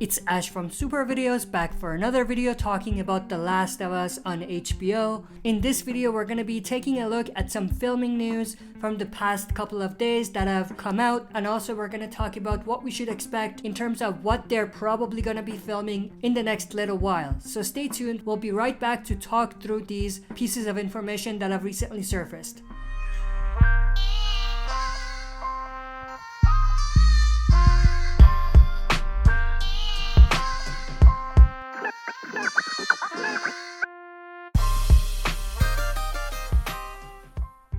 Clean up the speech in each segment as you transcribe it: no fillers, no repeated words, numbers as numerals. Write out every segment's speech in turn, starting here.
It's Ash from Super Videos back for another video talking about The Last of Us on HBO. In this video we're going to be taking a look at some filming news from the past couple of days that have come out, and also we're going to talk about what we should expect in terms of what they're probably going to be filming in the next little while. So stay tuned, we'll be right back to talk through these pieces of information that have recently surfaced.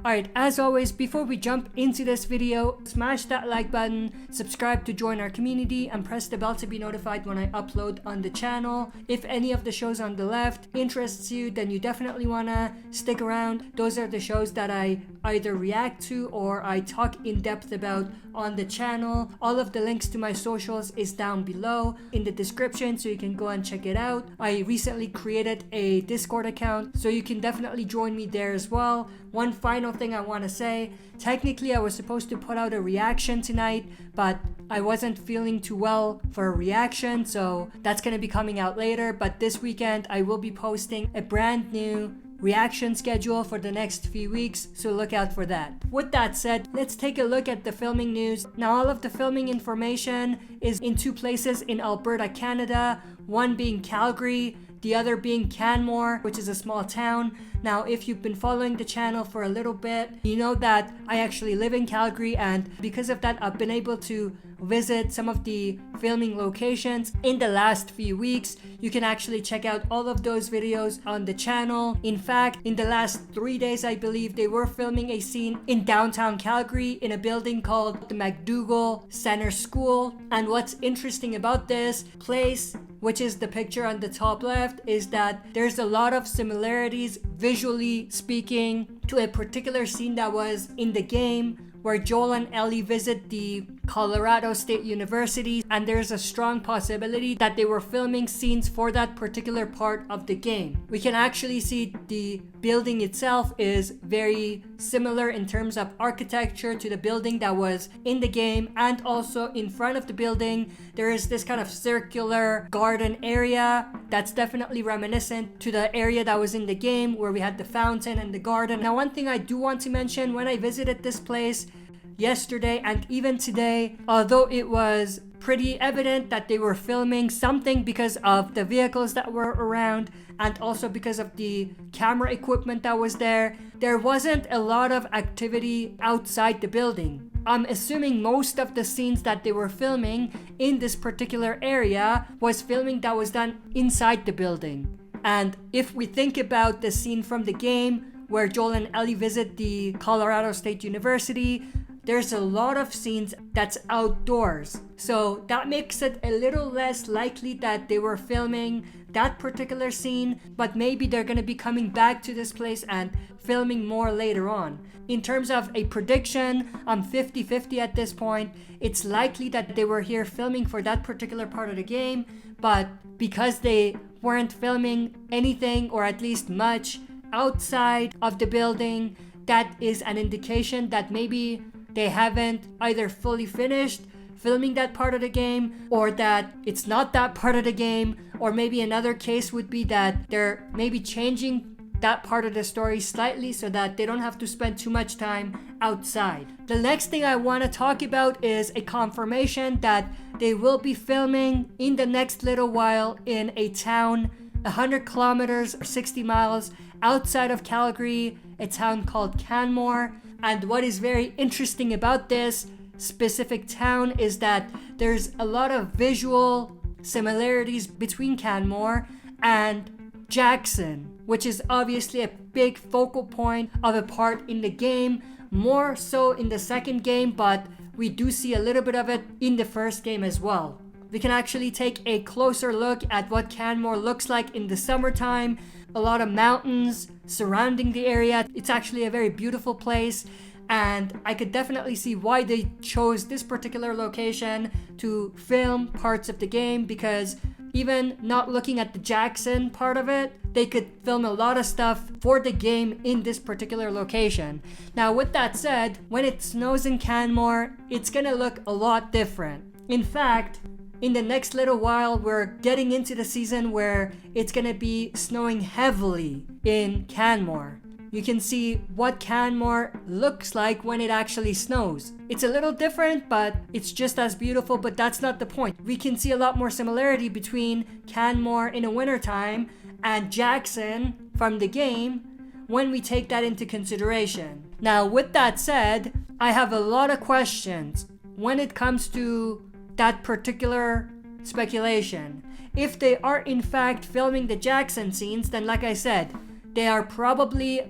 Alright, as always, before we jump into this video, smash that like button, subscribe to join our community, and press the bell to be notified when I upload on the channel. If any of the shows on the left interests you, then you definitely want to stick around. Those are the shows that I either react to or I talk in depth about on the channel. All of the links to my socials is down below in the description, so you can go and check it out. I recently created a Discord account, so you can definitely join me there as well. One final thing I want to say, technically I was supposed to put out a reaction tonight, but I wasn't feeling too well for a reaction, so that's going to be coming out later. But this weekend I will be posting a brand new reaction schedule for the next few weeks, so look out for that. With that said, let's take a look at the filming news. Now, all of the filming information is in two places in Alberta, Canada, one being Calgary, the other being Canmore, which is a small town. Now, if you've been following the channel for a little bit, you know that I actually live in Calgary, and because of that, I've been able to visit some of the filming locations in the last few weeks. You can actually check out all of those videos on the channel. In fact, in the last 3 days, I believe they were filming a scene in downtown Calgary in a building called the MacDougall Center School. And what's interesting about this place, which is the picture on the top left, is that there's a lot of similarities, visually speaking, to a particular scene that was in the game where Joel and Ellie visit the Colorado State University, and there's a strong possibility that they were filming scenes for that particular part of the game. We can actually see the building itself is very similar in terms of architecture to the building that was in the game, and also in front of the building there is this kind of circular garden area that's definitely reminiscent to the area that was in the game where we had the fountain and the garden. Now, one thing I do want to mention, when I visited this place yesterday and even today, although it was pretty evident that they were filming something because of the vehicles that were around and also because of the camera equipment that was there, there wasn't a lot of activity outside the building. I'm assuming most of the scenes that they were filming in this particular area was filming that was done inside the building. And if we think about the scene from the game where Joel and Ellie visit the Colorado State University, there's a lot of scenes that's outdoors. So that makes it a little less likely that they were filming that particular scene, but maybe they're going to be coming back to this place and filming more later on. In terms of a prediction, I'm 50-50 at this point. It's likely that they were here filming for that particular part of the game, but because they weren't filming anything, or at least much, outside of the building, that is an indication that maybe they haven't either fully finished filming that part of the game, or that it's not that part of the game, or maybe another case would be that they're maybe changing that part of the story slightly so that they don't have to spend too much time outside. The next thing I want to talk about is a confirmation that they will be filming in the next little while in a town 100 kilometers or 60 miles outside of Calgary, a town called Canmore. And what is very interesting about this specific town is that there's a lot of visual similarities between Canmore and Jackson, which is obviously a big focal point of a part in the game, more so in the second game, but we do see a little bit of it in the first game as well. We can actually take a closer look at what Canmore looks like in the summertime. A lot of mountains surrounding the area. It's actually a very beautiful place, and I could definitely see why they chose this particular location to film parts of the game, because even not looking at the Jackson part of it, they could film a lot of stuff for the game in this particular location. Now, with that said, when it snows in Canmore, it's gonna look a lot different. In fact, in the next little while, we're getting into the season where it's gonna be snowing heavily in Canmore. You can see what Canmore looks like when it actually snows. It's a little different, but it's just as beautiful, but that's not the point. We can see a lot more similarity between Canmore in the wintertime and Jackson from the game when we take that into consideration. Now, with that said, I have a lot of questions when it comes to that particular speculation. If they are in fact filming the Jackson scenes, then like I said, they are possibly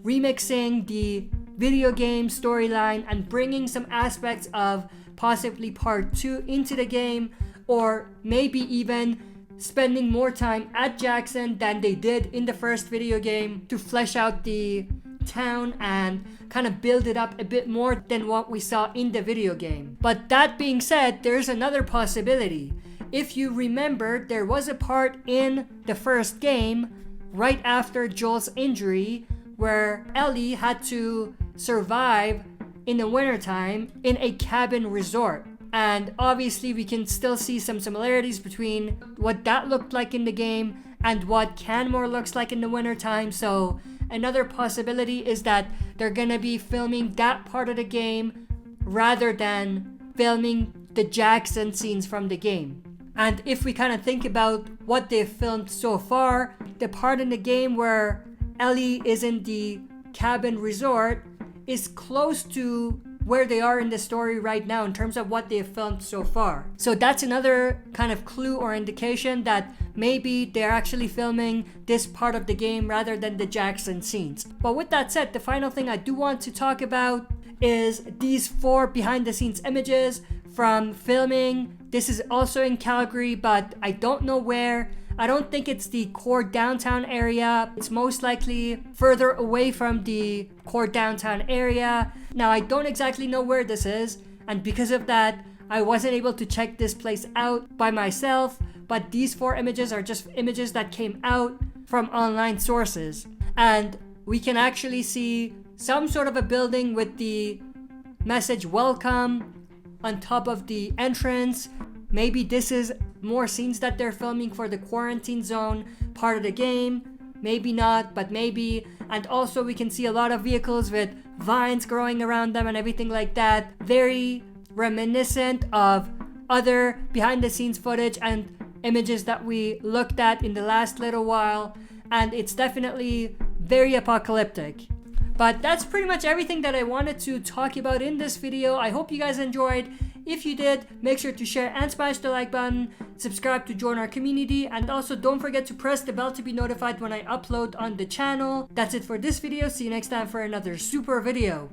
remixing the video game storyline and bringing some aspects of possibly part 2 into the game, or maybe even spending more time at Jackson than they did in the first video game to flesh out the town and kind of build it up a bit more than what we saw in the video game. But that being said, there's another possibility. If you remember, there was a part in the first game right after Joel's injury where Ellie had to survive in the wintertime in a cabin resort. And obviously we can still see some similarities between what that looked like in the game and what Canmore looks like in the wintertime. So another possibility is that they're gonna be filming that part of the game rather than filming the Jackson scenes from the game. And if we kind of think about what they've filmed so far, the part in the game where Ellie is in the cabin resort is close to where they are in the story right now in terms of what they've filmed so far. So that's another kind of clue or indication that maybe they're actually filming this part of the game rather than the Jackson scenes. But with that said, the final thing I do want to talk about is these 4 behind the scenes images from filming. This is also in Calgary, but I don't know where. I don't think it's the core downtown area. It's most likely further away from the core downtown area. Now, I don't exactly know where this is, and because of that, I wasn't able to check this place out by myself, but these 4 images are just images that came out from online sources. And we can actually see some sort of a building with the message "Welcome" on top of the entrance. Maybe this is more scenes that they're filming for the quarantine zone part of the game. Maybe not, but maybe. And also we can see a lot of vehicles with vines growing around them and everything like that. Very reminiscent of other behind the scenes footage and images that we looked at in the last little while. And it's definitely very apocalyptic. But that's pretty much everything that I wanted to talk about in this video. I hope you guys enjoyed. If you did, make sure to share and smash the like button, subscribe to join our community, and also don't forget to press the bell to be notified when I upload on the channel. That's it for this video. See you next time for another super video.